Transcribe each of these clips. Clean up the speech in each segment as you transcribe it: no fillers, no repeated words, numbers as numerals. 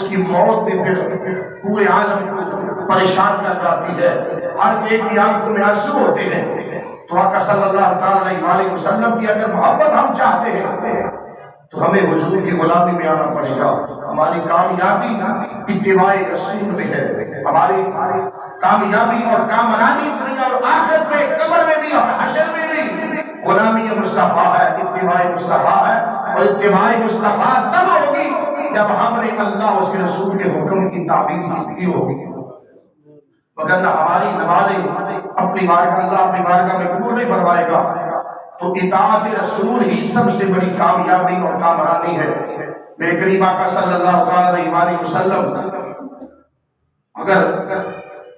کی موت بھی پھر پورے عالم کو پریشان کر جاتی ہے، ہر ایک کی آنکھوں میں آنسو ہوتے ہیں۔ تو آقا صلی اللہ تعالی علیہ وسلم کی اگر محبت ہم چاہتے ہیں تو ہمیں حضور کی غلامی میں آنا پڑے گا۔ ہماری کامیابی اتباع رسول میں ہے، ہماری کامیابی اور کامرانی دنیا اور آخرت میں، قبر میں بھی اور حشر میں بھی غلامی مصطفیٰ ہے، اتباع مصطفیٰ ہے۔ اور اتباع مصطفیٰ تب ہوگی جب ہم نے اللہ اور اس کے رسول کے حکم کی تعمیل کی ہوگی، وگرنہ ہماری نمازیں اپنی بارگاہ اللہ اپنی بارگاہ میں قبول نہیں فرمائے گا۔ تو اطاعت رسول ہی سب سے بڑی کامیابی اور کامرانی ہے۔ میرے کریم آقا صلی اللہ علیہ وسلم اگر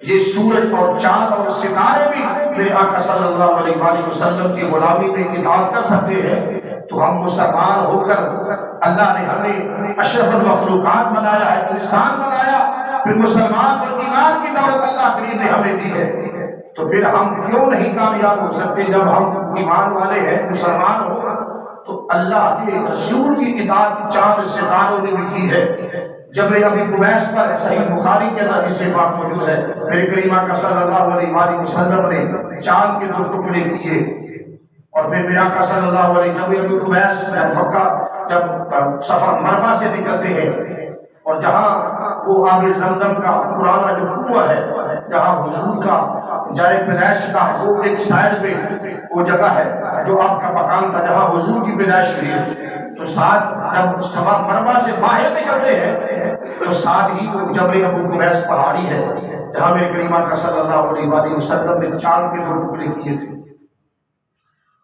یہ سورج اور چاند اور ستارے بھی میرے آقا صلی اللہ علیہ وسلم کی غلامی میں اطاعت کر سکتے ہیں تو ہم مسلمان ہو کر، اللہ نے ہمیں اشرف المخلوقات بنایا ہے، انسان بنایا، پھر مسلمان اور ایمان کی دولت اللہ کریم نے ہمیں دی ہے، تو پھر ہم کیوں نہیں کامیاب ہو سکتے؟ جب ہم ایمان والے ہیں، مسلمان ہو تو اللہ کے رسول کی اطاعت چاند ستاروں نے بھی کی ہے۔ جب ابی قبیس پر صحیح بخاری کے اندر حدیث پاک موجود ہے، میرے کریم آقا صلی اللہ علیہ وسلم نے چاند کے 2 ٹکڑے کیے، اور پھر میرے آقا صلی اللہ علیہ وسلم ابی قبیس جب سفر مربع سے نکلتے ہیں اور جہاں وہ آب زمزم کا پرانا جو کنواں ہے، جہاں حضور کا جائے پیدائش کا وہ ایک سائڈ پہ وہ جگہ ہے جو آپ کا مکان تھا جہاں حضور کی پیدائش ہوئی ہے، تو ساتھ جب سفر مربع سے باہر نکلتے ہیں تو ساتھ ہی وہ جبل ابو قبیس پہاڑی ہے جہاں میرے کریم آقا صلی اللہ علیہ وسلم نے چاند کے 2 ٹکڑے کیے تھے۔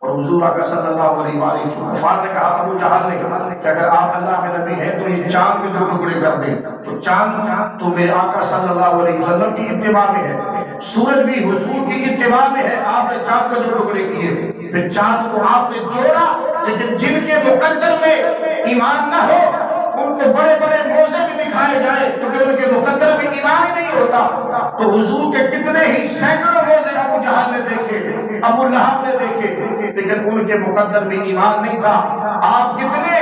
اور حضور آقا صلی اللہ علیہ وسلم کفار نے کہا، ابو جہل نے کہ اگر آپ اللہ کے نبی ہیں تو یہ چاند کے 2 ٹکڑے کر دیں، تو چاند تو میرے آقا صلی اللہ علیہ وسلم کی اتباع میں ہے، سورج بھی حضور کی اتباع میں ہے، آپ نے چاند کے 2 ٹکڑے کیے، پھر چاند کو آپ نے جوڑا، لیکن جن کے مقدر میں ایمان نہ ہو ان کو بڑے بڑے موزے بھی دکھائے جائے کیونکہ ان کے مقدر میں ایمان ہی نہیں ہوتا، تو حضور کے کتنے ہی سینکڑوں موزے ابو جہل نے دیکھے، ابو لہب نے دیکھے، لیکن ان کے مقدر میں ایمان نہیں تھا۔ آپ کتنے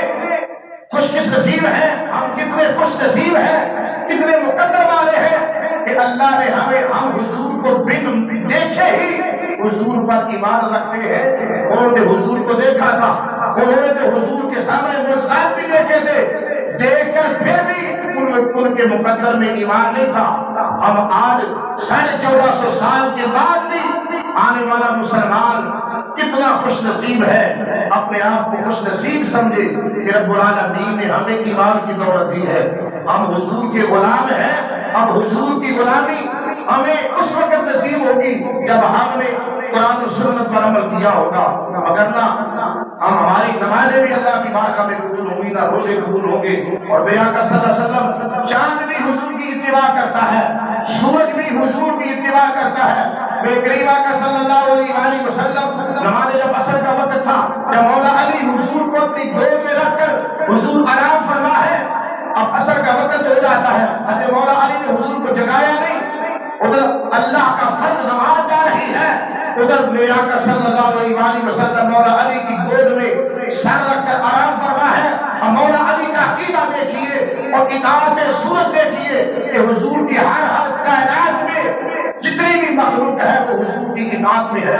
خوش نصیب ہیں، ہم کتنے خوش نصیب ہیں، کتنے مقدر والے ہیں کہ اللہ نے ہم حضور کو بن دیکھے ہی حضور پر ایمان رکھتے ہیں۔ انہوں نے حضور کو دیکھا تھا، انہوں نے حضور کے سامنے معجزات بھی دیکھے تھے، دیکھ کر پھر بھی ان کے مقدر میں ایمان نہیں تھا۔ ہم آج 1450 سال کے بعد بھی آنے والا مسلمان کتنا خوش نصیب ہے، اپنے آپ کو خوش نصیب سمجھے کہ رب العالمین نے ہمیں ایمان کی دولت دی ہے، ہم حضور کے غلام ہیں۔ اب حضور کی غلامی ہمیں اس وقت نصیب ہوگی جب ہم نے قرآن و سنت پر عمل کیا ہوگا، وگرنہ ہماری نمازیں بھی اللہ کی بارگاہ میں قبول ہوں گی، نہ روزے قبول ہوں گے۔ اور میرے آقا صلی اللہ علیہ وسلم چاند بھی حضور کی اتباع کرتا ہے، سورج بھی حضور کی اتباع کرتا ہے۔ میرے کریم آقا صلی اللہ علیہ وسلم نماز جب عصر کا وقت تھا، جب مولا علی حضور کو اپنی گود میں رکھ کر حضور آرام فرما ہے، اب عصر کا وقت ہو جاتا ہے، حضرت مولا علی نے حضور کو جگایا نہیں، ادھر اللہ کا فرض نماز جا رہی ہے، ادھر میرے آقا صلی اللہ علیہ وسلم مولا علی کی گود میں سر رکھ کر آرام فرما ہے۔ اب مولا علی کا عقیدہ دیکھیے اور اطاعت سورت دیکھیے کہ حضور کی ہر کائنات میں جتنی بھی مخلوق ہے وہ حضور کی اطاعت میں ہے۔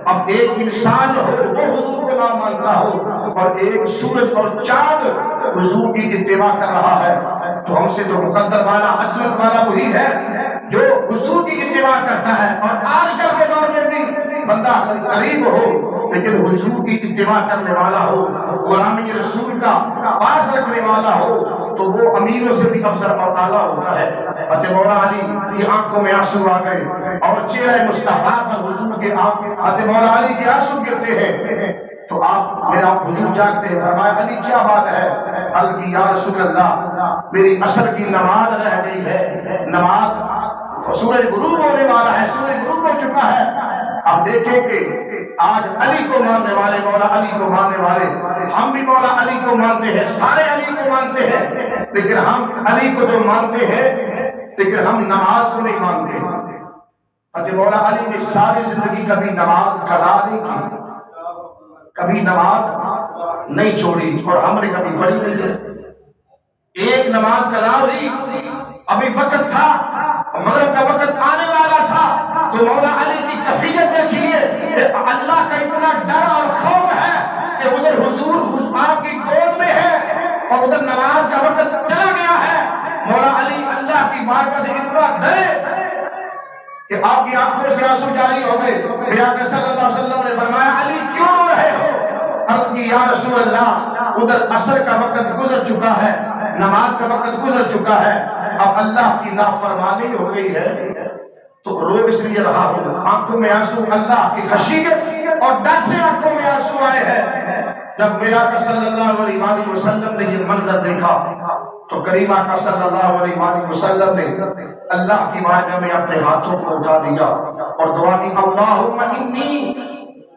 اب ایک انسان ہو وہ حضور کو نہ مانتا ہو اور ایک سورج اور چاند حضور کی اتباع کر رہا ہے، تو ہم سے تو مقدر والا عظمت والا وہی ہے جو حضور کی اتباع کرتا ہے۔ اور آج کل کے دور میں بھی بندہ قریب ہو لیکن حضور کی اتباع کرنے والا ہو، غلامی رسول کا پاس رکھنے والا ہو، تو وہ امیروں سے بھی افضل اور اعلیٰ ہوتا ہے۔ حضرت مولا علی کی آنکھوں میں آنسو آ گئے اور چہرہ مصطفیٰ پر حضور کے حضرت مولا علی کے آنسو گرتے ہیں، تو آپ میرا حضور جاگتے ہیں، فرمایا علی کیا بات ہے؟ عرض کی یا رسول اللہ میری عصر کی نماز رہ گئی ہے، نماز سورج غروب ہونے والا ہے، سورج غروب ہو چکا ہے۔ اب دیکھیں کہ آج علی کو ماننے والے، مولا علی کو ماننے والے، ہم بھی مولا علی کو مانتے ہیں، سارے علی کو مانتے ہیں، لیکن ہم علی کو جو مانتے ہیں لیکن ہم نماز کو نہیں مانتے۔ حضرت مولا علی نے ساری زندگی کبھی نماز قضا نہیں کی، کبھی نماز نہیں چھوڑی، اور ہم نے کبھی پڑھی نہیں ہے۔ ایک نماز قضا ہوئی کوئی وقت تھا، مغرب کا وقت آنے والا تھا، تو مولا علی کی کیفیت دیکھیے، اللہ کا اتنا ڈر اور خوف ہے کہ ادھر حضور آپ کی گود میں ہے اور ادھر نماز کا وقت چلا گیا ہے۔ مولا علی اللہ کی بارگاہ سے اتنا ڈرے کہ آپ کی آنکھوں سے آنسو جاری ہو گئے۔ پھر آقا صلی اللہ علیہ وسلم نے فرمایا علی کیوں رو رہے ہو؟ عرض کی یا رسول اللہ ادھر عصر کا وقت گزر چکا ہے، نماز کا وقت گزر چکا ہے، اب اللہ کی نافرمانی ہو گئی ہے تو رو اس لیے رہا ہوں، آنکھوں میں آنسو اللہ کی خشیت اور ڈر سے آنکھوں میں آنسو آئے ہیں۔ جب میرا آقا صلی اللہ علیہ وسلم نے یہ منظر دیکھا تو کریم آقا صلی اللہ علیہ وسلم نے اللہ کی بارگاہ میں اپنے ہاتھوں کو اٹھا دیا اور دعا کی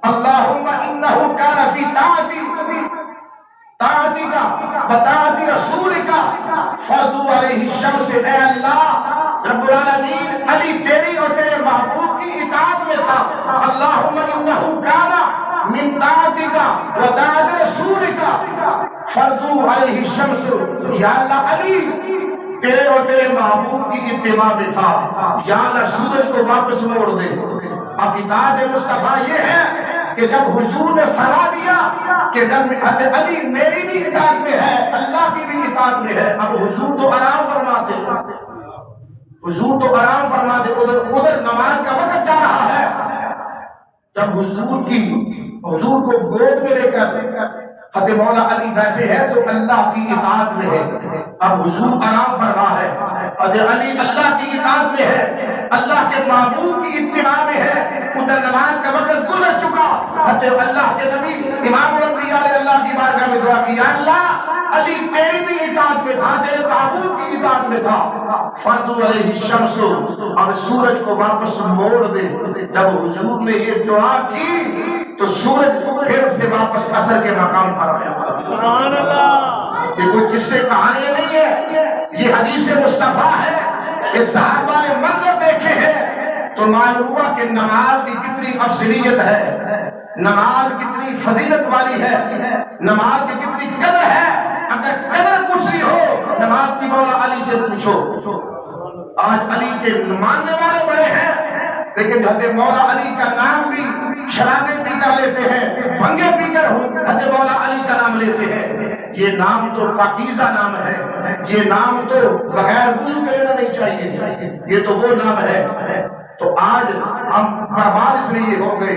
اللہم انہو کان فی طاعتکا و طاعت رسولکا فردو علیہ الشمس، اے اللہ رب العالمین علی تیری اور تیرے محبوب کی اطاعت میں تھا، اللہم انہو کان من طاعتکا و طاعت رسولکا فردو علیہ الشمس، یا اللہ علی تیرے اور تیرے محبوب کی اتباع میں تھا، یا اللہ سورج کو واپس موڑ دے۔ اب اطاعت مصطفیٰ یہ ہے کہ جب حضور نے فرما دیا کہ جب علی میری بھی اطاعت میں ہے، اللہ کی بھی اطاعت میں ہے، اب حضور تو آرام فرماتے، حضور تو آرام فرماتے، ادھر نماز کا وقت جا رہا ہے، جب حضور کو گود میں لے کر حضرت مولا علی بیٹھے ہیں تو اللہ کی اطاعت میں ہے، اب حضور آرام فرما ہے، حضرت علی اللہ کی اطاعت میں ہے، اللہ کے محبوب کی اتباع میں ہے، ادھر نماز کا وقت گزر چکا، حضرت اللہ کے نبی امام الانبیاء علیہ اللہ کی بارگاہ میں دعا کی، یا اللہ علی تیری بھی اطاعت میں تھا، تیرے محبوب کی اطاعت میں تھا، فردو علیہ الشمس، اب سورج کو واپس موڑ دے۔ جب حضور نے یہ دعا کی تو سورج پھر سے واپس عصر کے مقام پر آیا۔ سبحان اللہ! یہ کوئی قصے کہانیاں نہیں ہے، یہ حدیث مصطفیٰ ہے۔ یہ صحابہ نے منظر دیکھے ہیں تو معلوم ہوا کہ نماز کی کتنی افضلیت ہے، نماز کتنی فضیلت والی ہے، نماز کی کتنی قدر ہے۔ اگر قدر پوچھنی ہو نماز کی مولا علی سے پوچھو۔ آج علی کے ماننے والے بڑے ہیں لیکن حضرت مولا علی کا نام بھی شرابیں پی کر لیتے ہیں، بھنگے پی کر حضرت مولا علی کا نام لیتے ہیں۔ یہ نام تو پاکیزہ نام ہے، یہ نام تو بغیر وضو کے لینا نہیں چاہیے، یہ تو وہ نام ہے۔ تو آج ہم برباد اس لیے ہو گئے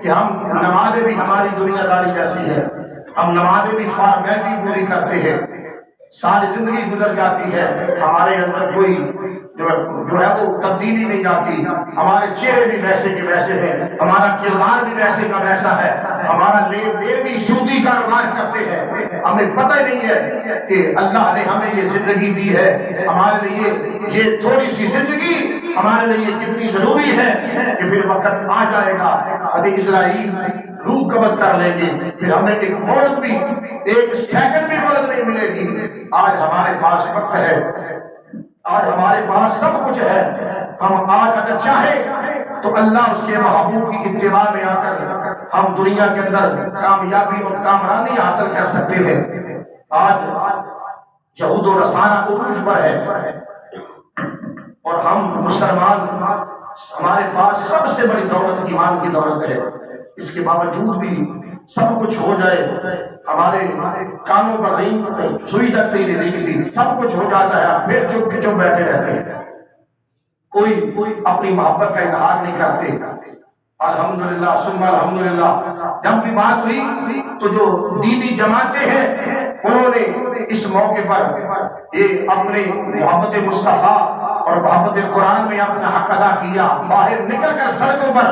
کہ ہم نمازیں بھی ہماری دنیا داری جیسی ہے، ہم نمازیں بھی فارمیلٹی پوری کرتے ہیں، ساری زندگی گزر جاتی ہے، ہمارے اندر کوئی جو ہے وہ تبدیلی نہیں آتی، ہمارے چہرے بھی ویسے کے ویسے ہیں، ہمارا کردار بھی ویسے کا ویسا ہے، ہمارا لین دین بھی سودی کاروبار کرتے ہیں، ہمیں پتہ ہی نہیں ہے کہ اللہ نے ہمیں یہ زندگی دی ہے، ہمارے لیے یہ تھوڑی سی زندگی ہمارے لیے کتنی ضروری ہے کہ پھر وقت آ جائے گا حضرت اسرائیل روح قبض کر لیں گے، پھر ہمیں ایک مہلت بھی، ایک سیکنڈ بھی مہلت نہیں ملے گی۔ آج ہمارے پاس وقت ہے، آج ہمارے پاس سب کچھ ہے، ہم آج اگر چاہیں تو اللہ اس کے محبوب کی اتباع میں آ کر ہم دنیا کے اندر کامیابی اور کامرانی حاصل کر سکتے ہیں۔ آج یہود و نصارہ عروج پر ہے اور ہم مسلمان، ہمارے پاس سب سے بڑی دولت ایمان کی دولت ہے، اس کے باوجود بھی سب کچھ ہو جائے، ہمارے کانوں پر سوئی تک نہیں نکلتی، سب کچھ ہو جاتا ہے، پھر چپ کے چپ بیٹھے رہتے ہیں، کوئی اپنی محبت کا اظہار نہیں کرتے۔ الحمدللہ ثم الحمدللہ، جب بھی بات ہوئی تو جو دینی جماعتیں ہیں انہوں نے اس موقع پر یہ اپنے محبت مصطفیٰ اور محبت قرآن میں اپنا حق ادا کیا، باہر نکل کر سڑکوں پر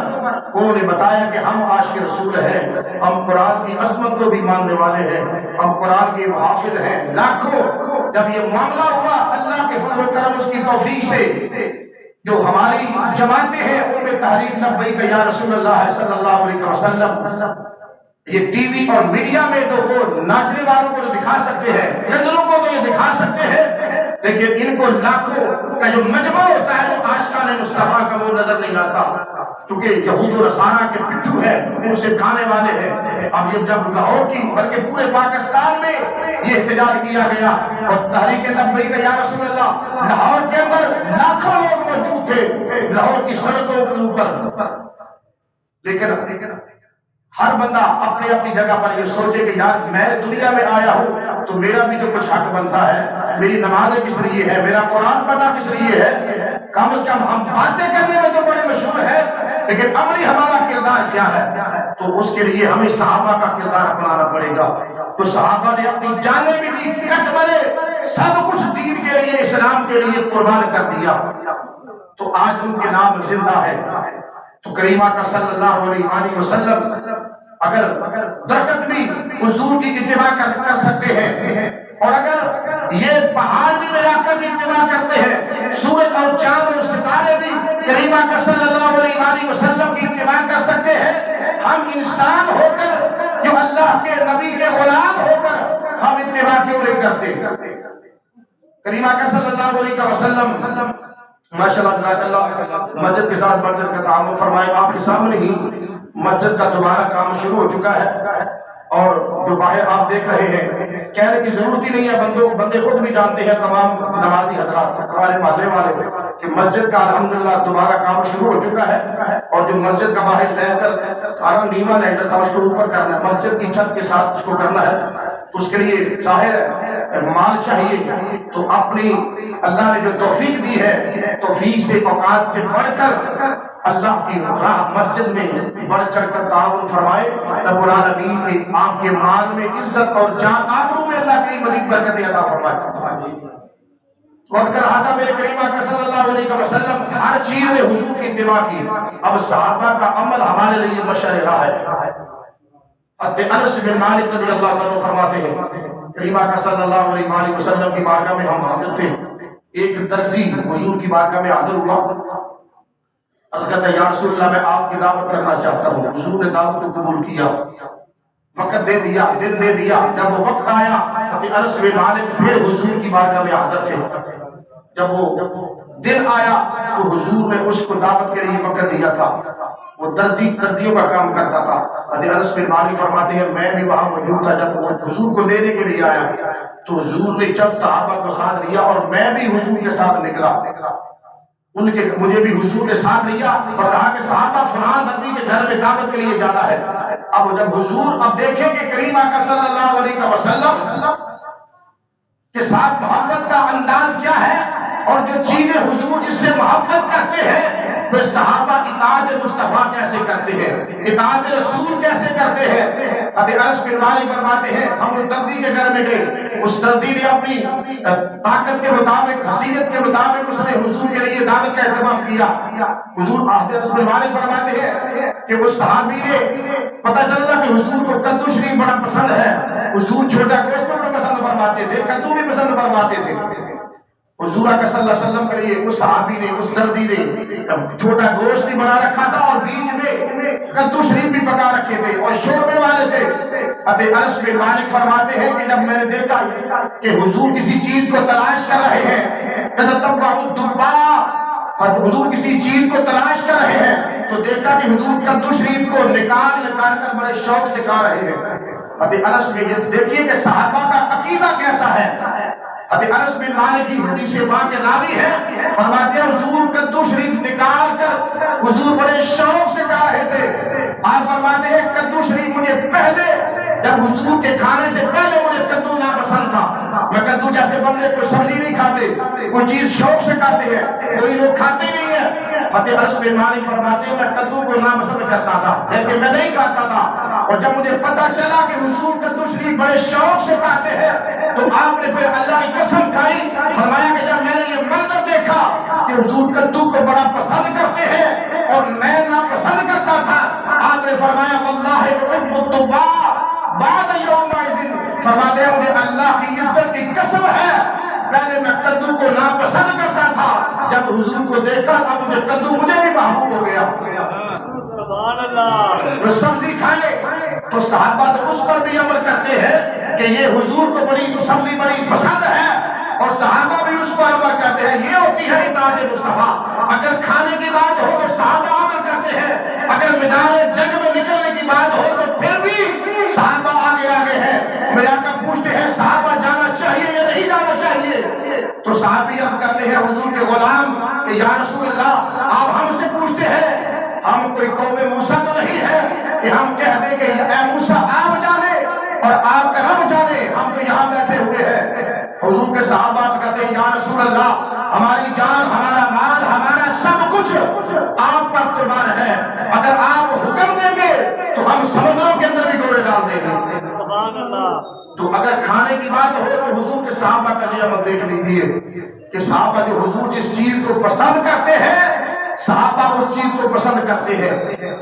انہوں نے بتایا کہ ہم عاشق رسول ہیں، ہم قرآن کی عظمت کو بھی ماننے والے ہیں، ہم قرآن کے محافظ ہیں۔ لاکھوں جب یہ معاملہ ہوا اللہ کے فضل و کرم اس کی توفیق سے جو ہماری جماعتیں ہیں ان میں تحریک لبیک یا رسول اللہ صلی اللہ علیہ وسلم، یہ ٹی وی اور میڈیا میں تو وہ ناچنے والوں کو تو دکھا سکتے ہیں، گندلوں کو تو یہ دکھا سکتے ہیں، لیکن ان کو لاکھوں کا جو مجمع ہوتا ہے وہ عاشقان مصطفیٰ کا وہ نظر نہیں آتا، چونکہ یہود و نصارہ کے پٹھو ہیں، ان سے کھانے والے ہیں۔ اب یہ جب لاہور کی بلکہ پورے پاکستان میں یہ احتجاج کیا گیا اور تحریک لبیک یا رسول اللہ لاہور کے اندر موجود تھے لاہور کی سڑکوں کے اوپر، لیکن ہر بندہ اپنی اپنی جگہ پر یہ سوچے کہ یار میں دنیا میں آیا ہوں تو میرا بھی تو کچھ حق بنتا ہے، میری نمازیں کس لیے ہے، میرا قرآن پڑھنا کس لیے ہے، کم از کم ہم باتیں کرنے میں تو بڑے مشہور ہیں لیکن عملی ہمارا کردار کیا ہے؟ تو اس کے لیے ہمیں صحابہ کا کردار اپنانا پڑے گا۔ تو صحابہ نے اپنی جانیں بھی دی، کٹ مرے، سب کچھ دین کے لیے، اسلام کے لیے قربان کر دیا، تو آج ان کے نام زندہ ہے۔ تو کریمہ کا صلی اللہ علیہ وسلم اگر درخت بھی حضور کی اتباع کر سکتے ہیں، اور اگر یہ پہاڑ بھی ملا کر بھی اتباع کرتے ہیں، سورج اور چاند اور ستارے بھی کریمہ کا صلی اللہ علیہ وسلم کی اتباع کر سکتے ہیں، ہم انسان ہو کر جو اللہ کے نبی کے غلام ہو کر ہم اتباع کیوں نہیں کرتے؟ کریمہ کا صلی اللہ علیہ وسلم ماشاءاللہ جزاک اللہ مسجد کے ساتھ مسجد کا تعامل فرمائے۔ آپ کے سامنے ہی مسجد کا دوبارہ کام شروع ہو چکا ہے، اور جو باہر آپ دیکھ رہے ہیں کہنے کی ضرورت ہی نہیں ہے، بندے خود بھی جانتے ہیں، تمام نمازی حضرات ہمارے محلے والے، کہ مسجد کا الحمدللہ دوبارہ کام شروع ہو چکا ہے، اور جو مسجد کا باہر لینٹر نیما لینٹر تھا اس کو اوپر کرنا ہے، مسجد کی چھت کے ساتھ اس کو کرنا ہے، تو اس کے لیے ظاہر ہے مال چاہیے، تو اپنی اللہ نے جو توفیق دی ہے، توفیق سے اوقات سے بڑھ کر اللہ کی راہ مسجد میں بڑھ چڑھ کر تعاون فرمائے، رب العالمین نے آپ کے مال میں عزت اور جان آبرو میں اللہ کی مزید برکتیں عطا فرمائے۔ وقت رہا تھا میرے کریمہ کا صلی اللہ علیہ وسلم ہر چیز میں حضور کی اتباع کی، اب صحابہ کا عمل ہمارے لیے مشعل راہ ہے۔ انس بن مالک رضی اللہ عنہ فرماتے ہیں کریمہ کا صلی اللہ علیہ وسلم کی بارگاہ میں ہم حاضر تھے، ایک درزی حضور کی بارگاہ میں حاضر ہوا، کہتا ہے یا رسول اللہ میں آپ کی دعوت کرنا چاہتا ہوں۔ حضور نے دعوت کو قبول کیا، وقت دے دیا، دن دے دیا، جب وہ وقت آیا انس بن مالک پھر حضور کی بارگاہ میں حاضر تھے، جب وہ دن آیا تو حضور نے اس کو دعوت کے لیے وقت دیا تھا، وہ دردیوں کا کام کرتا تھا۔ انس بن مالک فرماتے ہیں میں بھی وہاں موجود تھا، جب وہ حضور کو لینے کے لیے آیا تو حضور نے چند صحابہ کو ساتھ لیا اور میں بھی حضور کے ساتھ نکلا، مجھے بھی حضور نے ساتھ لیا اور کہا کہ صحابہ فلان نبی کے گھر میں دعوت کے لیے جانا ہے۔ اب جب حضور اب دیکھیں کہ کریمہ کا صلی اللہ علیہ وسلم کے ساتھ محبت کا انداز کیا ہے، اور جو چیزیں حضور جس سے محبت کرتے ہیں وہ صحابہ اطاعت مصطفیٰ کیسے کرتے ہیں، اطاعت رسول کیسے کرتے ہیں۔ انس بن مالک فرماتے ہیں ہم اس دردی کے گھر میں گئے، اس دردی نے اپنی طاقت کے مطابق، حیثیت کے مطابق اس نے حضور کے لیے دعوت کا اہتمام کیا۔ حضور انس بن مالک فرماتے ہیں کہ اس صحابی نے پتہ چلا کہ حضور کو کدو شریف بڑا پسند ہے، حضور چھوٹا گوشت بڑا پسند فرماتے تھے، کدو بھی پسند فرماتے تھے۔ حضور کا صلی اللہ علیہ وسلم کے لیے اس صحابی نے، اس دردی نے چھوٹا گوشت بھی بنا رکھا تھا اور بیچ میں کدو شریف بھی پکا رکھے تھے اور شوربے والے تھے۔ انس بن مالک فرماتے ہیں کہ جب میں نے دیکھا کہ حضور کسی چیز کو تلاش کر رہے ہیں، حضور کسی چیز کو تلاش کر رہے ہیں، تو دیکھا کہ حضور کدو شریف کو نکال کر بڑے شوق سے کھا رہے ہیں۔ انس میں دیکھیے کہ صحابہ کا عقیدہ کیسا ہے۔ انس بن مالک کی حدیث پاک کے راوی ہے، فرماتے ہیں حضور کدو شریف نکال کر حضور بڑے شوق سے کھا رہے تھے۔ آپ فرماتے ہیں کدو شریف مجھے پہلے، جب حضور کے کھانے سے پہلے مجھے کدو ناپسند تھا، میں کدو جیسے بندے کوئی سبزی نہیں کھاتے، کوئی چیز شوق سے کھاتے ہیں، کوئی لوگ کھاتے نہیں ہیں۔ انس بن مالک فرماتے ہیں میں کدو کو ناپسند کرتا تھا لیکن میں نہیں کھاتا تھا، اور جب مجھے پتا چلا کہ حضور کدو شریف بڑے شوق سے کھاتے ہیں تو آپ نے پھر اللہ کی قسم کھائی، فرمایا کہ جب میں نے یہ منظر دیکھا کہ حضور کدو کو بڑا پسند کرتے ہیں اور میں ناپسند کرتا تھا، آپ نے فرمایا واللہ احب الطباع بعد یومئذ، فرماتے ہیں مجھے اللہ کی عزت کی قسم ہے پہلے میں کدو کو ناپسند کرتا تھا، جب حضور کو دیکھا اب مجھے کدو مجھے بھی محبوب ہو گیا۔ سبحان اللہ۔ جو سبزی کھائے تو صحابہ تو اس پر بھی عمل کرتے ہیں کہ یہ حضور کو بڑی سبزی بڑی پسند ہے اور صحابہ بھی اس پر عمل کرتے ہیں، یہ ہوتی ہے اطاعت مصطفیٰ۔ اگر کھانے کی بات ہو تو صحابہ عمل کرتے ہیں، اگر میدان جنگ میں نکلنے کی بات ہو تو پھر بھی صحابہ آگے آگے ہیں۔ میرے آقا پوچھتے ہیں صحابہ جانا چاہیے یا نہیں جانا چاہیے، تو صحابی عرض کرتے ہیں حضور کے کے غلام کہ یا رسول اللہ آپ ہم سے پوچھتے ہیں، ہم کوئی قوم موسیٰ تو نہیں ہے کہ ہم کہہ دیں کہ اے موسیٰ آپ جانے اور آپ کا رب جانے، ہم تو یہاں بیٹھے ہوئے ہیں۔ حضور کے صحابہ کہتے ہیں یا رسول اللہ ہماری جان، ہمارا مال، ہمارا سب کچھ آپ پر قربان ہے، اگر آپ حکم دیں گے تو ہم سمندروں کے اندر بھی گوڑے ڈال دیں گے۔ سبحان اللہ۔ تو اگر کھانے کی بات ہو تو حضور کے صحابہ کا نعمت دیکھ لیجیے کہ صحابہ جو حضور جس چیز کو پسند کرتے ہیں صحابہ اس چیز کو پسند کرتے ہیں،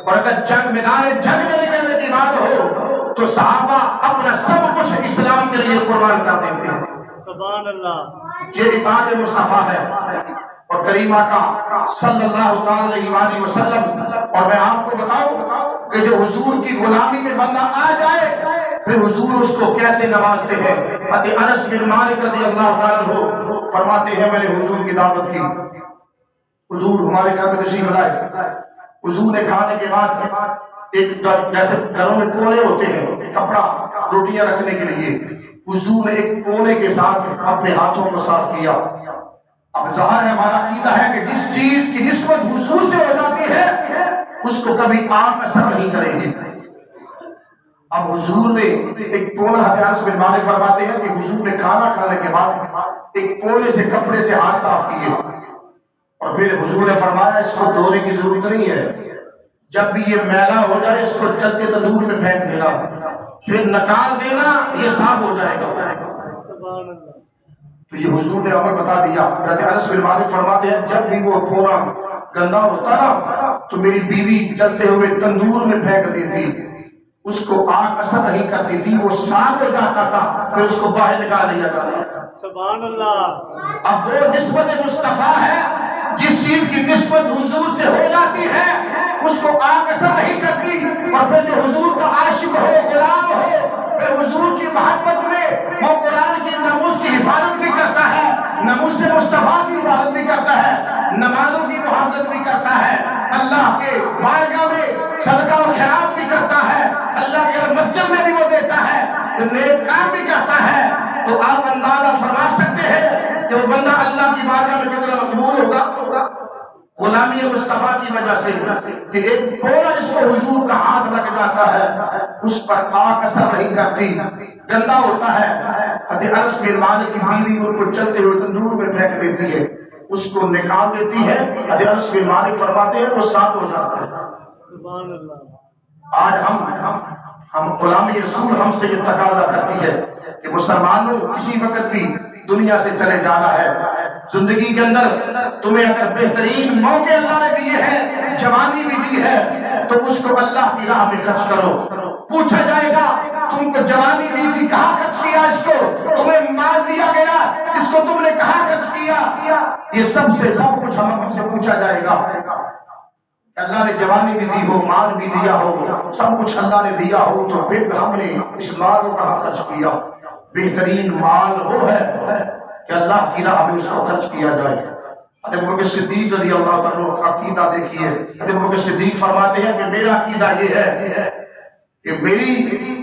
اور اگر جنگ میدان جنگ میں نکلنے کی بات ہو تو صحابہ اپنا سب کچھ اسلام کے لیے قربان کر دیتے ہیں۔ سبحان اللہ۔ یہ اطاعت مصطفیٰ ہے اور کریمہ کا صلی اللہ علیہ وسلم۔ اور میں آپ کو بتاؤں کہ جو حضور کی غلامی میں بندہ آ جائے پھر حضور اس کو کیسے نوازتے ہیں۔ حضرت انس بن مالک رضی اللہ عنہ فرماتے ہیں میں نے حضور کی دعوت کی، حضور ہمارے گھر میں تشریف لائے، حضور نے کھانے کے بعد ایک جیسے گھروں میں کونے ہوتے ہیں کپڑا روٹیاں رکھنے کے لیے، حضور نے ایک کونے کے ساتھ اپنے ہاتھوں کو صاف کیا۔ اب ظاہر ہے ہمارا عقیدہ ہے کہ جس چیز کی نسبت حضور سے ہو جاتی ہے اس کو کبھی آنکھ اثر نہیں کرے گی۔ اب حضور نے ایک کونا، حضرت بن مالک فرماتے ہیں کہ حضور نے کھانا کھانے کے بعد ایک کونے سے کپڑے سے ہاتھ صاف کیے اور پھر حضور نے فرمایا اس کو دھونے کی ضرورت نہیں ہے، جب بھی یہ میلا ہو جائے اس کو چلتے تندور میں پھینک دینا، پھر نکال دینا، یہ صاف ہو جائے گا۔ تو یہ حضور نے عمل بتا دیا۔ حضرت انس بن مالک فرماتے ہیں جب بھی وہ کونا گندا ہوتا نا تو میری بیوی چلتے ہوئے تندور میں پھینک دیتی، اس کو آگ اثر نہیں کرتی تھی، وہ صاف ہو جاتا تھا، پھر اس کو باہر نکال لیا جاتا۔ سبحان اللہ۔ اب وہ نسبت مصطفیٰ ہے، جس چیز کی نسبت حضور سے ہو جاتی ہے اس کو آگ اثر نہیں کرتی، اور پھر جو حضور کا عاشق ہو، غلام ہو، پھر حضور کی محبت میں وہ قرآن کی ناموس کی حفاظت بھی کرتا ہے، ناموس مصطفیٰ کی حفاظت بھی کرتا ہے، نمازوں کی محافظت بھی کرتا ہے، اللہ کے بارگاہ میں صدقہ و خیرات بھی کرتا ہے، اللہ کے مسجد میں بھی وہ دیتا ہے، نیک کام بھی کرتا ہے۔ تو آپ اندازہ فرما سکتے ہیں کہ وہ بندہ اللہ کی بارگاہ میں کتنا مقبول ہوگا غلامی مصطفیٰ کی وجہ سے، کہ ایک پورا جس کو حضور کا ہاتھ لگ جاتا ہے اس پر آگ اثر نہیں کرتی، گندا ہوتا ہے۔ حضرت انس بن مالک کی بیوی ان کو چلتے ہوئے تندور میں پھینک دیتی ہے، اس کو نکال دیتی ہے، حضرت انس بن مالک فرماتے ہیں وہ صاف ہو جاتا ہے۔ سبحان اللہ۔ آج ہم غلامی رسول ہم سے یہ تقاضا کرتی ہے کہ مسلمانوں کسی وقت بھی دنیا سے چلے جانا ہے، زندگی کے اندر تمہیں اگر بہترین موقع اللہ نے دیے ہیں، جوانی بھی دی ہے، تو اس کو اللہ کی راہ میں خرچ کرو۔ پوچھا جائے گا تم کو جوانی دی تھی کہاں خرچ کیا، اس کو تمہیں مال دیا گیا اس کو تم نے کہاں خرچ کیا، یہ سب کچھ ہم سے پوچھا جائے گا۔ اللہ نے جوانی بھی دی ہو، مال بھی دیا ہو، سب کچھ اللہ نے دیا ہو، تو پھر ہم نے اس مال کو کہاں خرچ کیا؟ بہترین مال وہ ہے کہ اللہ کی راہ میں اس کو خرچ کیا جائے۔ حضرت ابوبکر صدیق رضی اللہ عنہ کا عقیدہ دیکھیے، حضرت ابوبکر صدیق فرماتے ہیں کہ میرا عقیدہ یہ ہے کہ میری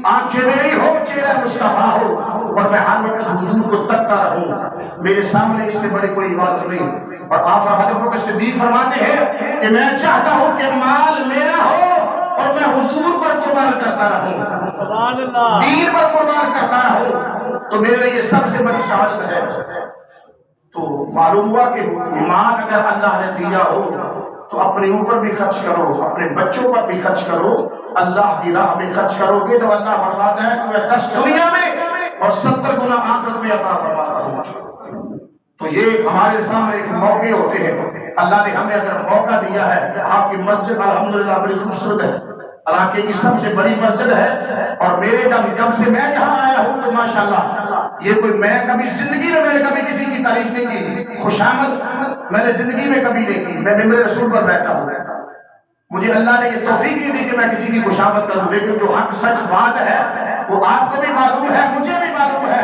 آنکھیں میری ہو، چہرہ مصطفیٰ ہو، اور میں ہر وقت حضور کو تکتا رہوں، میرے سامنے اس سے بڑی کوئی عبادت نہیں۔ اور آپ حضرت ابوبکر صدیق فرماتے ہیں کہ میں چاہتا ہوں کہ مال میرا ہو اور میں حضور پر قربان کرتا رہوں، سبحان اللہ، دین پر قربان کرتا رہوں، تو میرے لیے یہ سب سے بڑی شہادت ہے۔ تو معلوم ہوا کہ مال اگر اللہ نے دیا ہو تو اپنے اوپر بھی خرچ کرو، اپنے بچوں پر بھی خرچ کرو، اللہ کی راہ میں خرچ کرو گے تو اللہ فرماتا ہے کہ میں 10 دنیا میں اور 70 گنا آخرت میں عطا فرماتا ہوں۔ تو یہ ہمارے سامنے ایک موقع ہوتے ہیں، اللہ نے ہمیں اگر موقع دیا ہے، آپ کی مسجد الحمدللہ بڑی خوبصورت ہے، علاقے کی سب سے بڑی مسجد ہے، اور میرے جب سے میں یہاں آیا ہوں تو ماشاءاللہ یہ کوئی میں کبھی زندگی میں نے کبھی کسی کی تعریف نہیں کی، خوشامد میں نے زندگی میں کبھی نہیں کی، میں ممبر رسول پر بیٹھا ہوں، مجھے اللہ نے یہ توفیق نہیں دی کہ میں کسی کی خوشامد کروں، لیکن جو حق سچ بات ہے وہ آپ کو بھی معلوم ہے، مجھے بھی معلوم ہے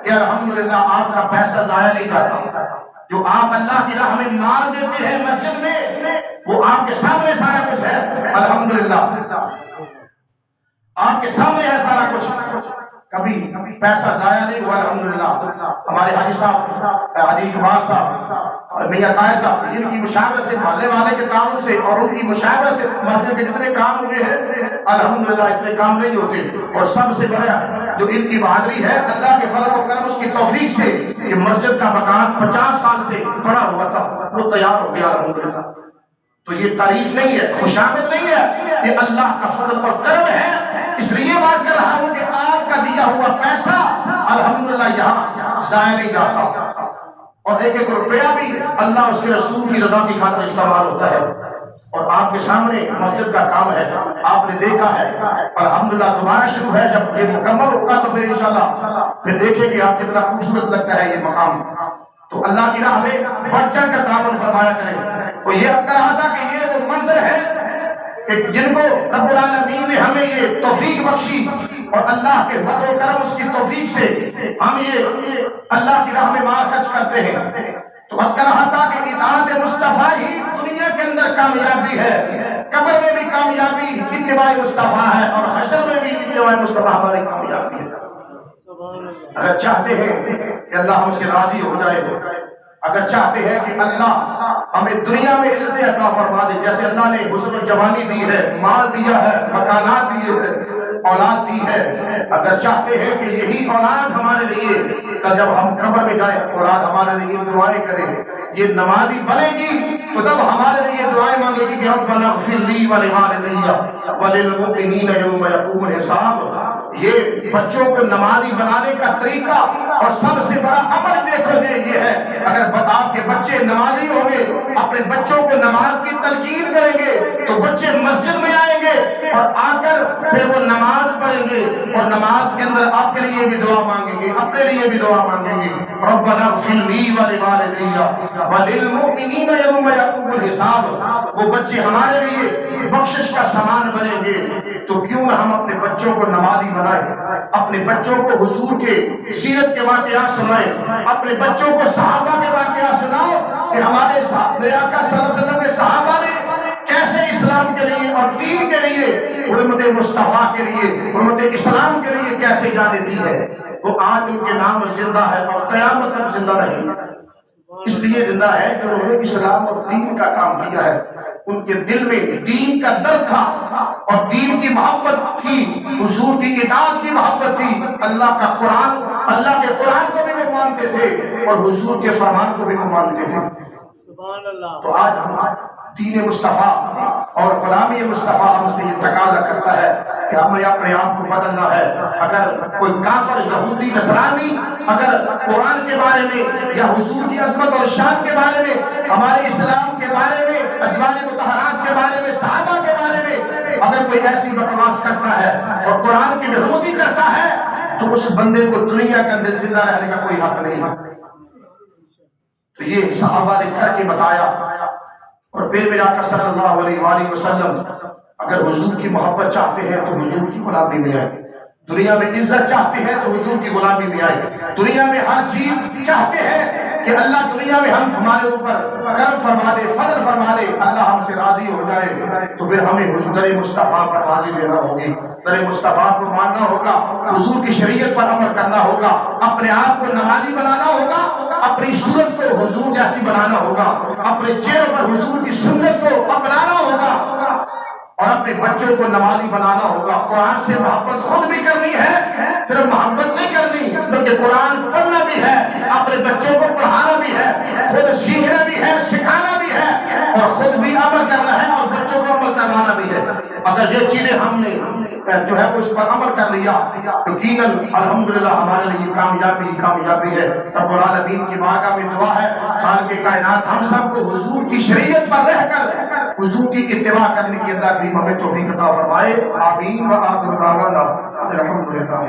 کہ الحمدللہ آپ کا پیسہ ضائع نہیں جاتا، جو آپ اللہ کی راہ میں مال دیتے ہیں مسجد میں وہ آپ کے سامنے سارا کچھ ہے، الحمدللہ آپ کے سامنے ہے سارا کچھ، کبھی پیسہ ضائع نہیں ہوا الحمدللہ۔ ہمارے حاجی صاحب حاجی اقبال صاحب میاں طاہر صاحب جن کی مشاورت سے، محلے والے کے تعاون سے اور ان کی مشاورت سے مسجد کے جتنے کام ہوئے ہیں الحمدللہ اتنے کام نہیں ہوتے، اور سب سے بڑا جو ان کی بہادری ہے اللہ کے فضل و کرم اس کی توفیق سے کہ مسجد کا مکان 50 سال سے پڑا ہوا تھا وہ تیار ہو گیا الحمدللہ۔ تو یہ تعریف نہیں ہے، خوشامد نہیں ہے، یہ اللہ کا فضل اور کرم ہے۔ اس لیے بات کر رہا ہوں کہ آپ کا دیا ہوا پیسہ الحمدللہ یہاں ضائع نہیں جاتا، اور ایک ایک روپیہ بھی اللہ اس کے رسول کی رضا کی خاطر استعمال ہوتا ہے۔ اور آپ کے سامنے مسجد کا کام ہے، آپ نے دیکھا ہے الحمدللہ، دوبارہ شروع ہے، جب یہ مکمل ہوگا تو پھر انشاءاللہ پھر دیکھیں کہ آپ کتنا خوبصورت لگتا ہے یہ مقام۔ تو اللہ کی راہ میں بڑھ چڑھ کر تعاون فرمایا کریں۔ وہ یہ کہا تھا کہ یہ وہ منظر ہے کہ جن کو رب العالمین نے ہمیں یہ توفیق بخشی، اور اللہ کے فضل و کرم اس کی توفیق سے ہم یہ اللہ کی راہ میں مال خرچ کرتے ہیں۔ تو اب کہہ رہا تھا کہ اطاعت مصطفیٰ ہی دنیا کے اندر کامیابی ہے، قبر میں بھی کامیابی اتباع مصطفیٰ ہے، اور حشر میں بھی اتباع مصطفیٰ ہماری کامیابی ہے۔ اگر چاہتے ہیں کہ اللہ ہم سے راضی ہو جائے، اگر چاہتے ہیں کہ اللہ ہمیں دنیا میں عزت عطا فرما دے، جیسے اللہ نے حسن و جوانی دی ہے، مال دیا ہے، مکانات دیے ہیں، اولاد دی ہے، اگر چاہتے ہیں کہ یہی اولاد ہمارے لیے کہ جب ہم قبر میں جائیں اولاد ہمارے لیے دعائیں کرے، یہ نمازی بنے گی تو تب ہمارے لیے دعائیں مانگے گی کہ ربنا اغفر لی ولوالدی وللمؤمنین یوم یقوم الحساب۔ یہ بچوں کو نمازی بنانے کا طریقہ اور سب سے بڑا عمل دیکھو گے یہ ہے، اگر آپ کے بچے نمازی ہوں گے، اپنے بچوں کو نماز کی تلقین کریں گے تو بچے مسجد میں آئیں گے اور آ کر پھر وہ نماز پڑھیں گے، اور نماز کے اندر آپ کے لیے بھی دعا مانگیں گے، اپنے لیے بھی دعا مانگیں گے، ربنا اغفر لی ولوالدی وللمؤمنین یوم یقوم الحساب۔ وہ بچے ہمارے لیے بخشش کا سامان بنیں گے، تو کیوں نہ ہم اپنے بچوں کو نمازی بنائیں، اپنے بچوں کو حضور کے سیرت کے واقعات سنائیں، اپنے بچوں کو صحابہ کے واقعات سناؤ کہ ہمارے میرے آقا صلی اللہ علیہ وسلم کے صحابہ نے کیسے اسلام کے لیے اور دین کے لیے، حرمت مصطفیٰ کے لیے، حرمت اسلام کے لیے کیسے جانے دی ہے۔ وہ آج ان کے نام زندہ ہے اور قیامت تک زندہ رہے گی، اس لیے زندہ ہے کہ انہوں نے اسلام اور دین کا کام کیا ہے، ان کے دل میں دین کا درد تھا اور دین کی محبت تھی، حضور کی اطاعت کی محبت تھی، اللہ کا قرآن، اللہ کے قرآن کو بھی وہ مانتے تھے اور حضور کے فرمان کو بھی وہ مانتے تھے۔ تو آج ہم دین مصطفیٰ اور غلامی مصطفیٰ ہم سے یہ تقاضا کرتا ہے کہ ہمیں اپنے آپ کو بدلنا ہے۔ اگر کوئی کافر یہودی نصرانی اگر قرآن کے بارے میں یا حضور کی عظمت اور شان کے بارے میں، ہمارے اسلام کے بارے میں، ازواج مطہرات کے بارے میں، صحابہ کے بارے میں اگر کوئی ایسی بکواس کرتا ہے اور قرآن کی بےحرمتی کرتا ہے تو اس بندے کو دنیا کے اندر زندہ رہنے کا کوئی حق نہیں ہے۔ تو یہ صحابہ نے کر کے بتایا، اور پھر میرے آقا صلی اللہ علیہ وآلہ وسلم اگر حضور کی محبت چاہتے ہیں تو حضور کی غلامی میں آئے، دنیا میں عزت چاہتے ہیں تو حضور کی غلامی میں آئے، دنیا میں ہر چیز چاہتے ہیں کہ اللہ دنیا میں ہمارے اوپر کرم فرما دے، فضل فرما دے، اللہ ہم سے راضی ہو جائے، تو پھر ہمیں در مصطفیٰ پر حاضری لینا ہوگی، در مصطفیٰ کو ماننا ہوگا، حضور کی شریعت پر عمل کرنا ہوگا، اپنے آپ کو نمازی بنانا ہوگا، اپنی صورت کو حضور جیسی بنانا ہوگا، اپنے چہرے پر حضور کی سنت کو اپنانا ہوگا، اور اپنے بچوں کو نمازی بنانا ہوگا۔ قرآن سے محبت خود بھی کرنی ہے، صرف محبت نہیں کرنی بلکہ قرآن پڑھنا بھی ہے، اپنے بچوں کو پڑھانا بھی ہے، خود سیکھنا بھی ہے، سکھانا بھی ہے، اور خود بھی عمل کرنا ہے اور بچوں کو عمل کروانا بھی ہے۔ اگر یہ چیزیں ہم نے جو ہے اس پر عمل کر لیا یقیناً الحمدللہ ہمارے لیے کامیابی ہے۔ رب العالمین کی بارگاہ میں دعا ہے خالق کائنات ہم سب کو حضور کی شریعت پر رہ کر حضور کی اتباع کرنے کی اللہ کریم ہمیں توفیق عطا فرمائے، آمین۔ وآخر دعوانا الحمدللہ۔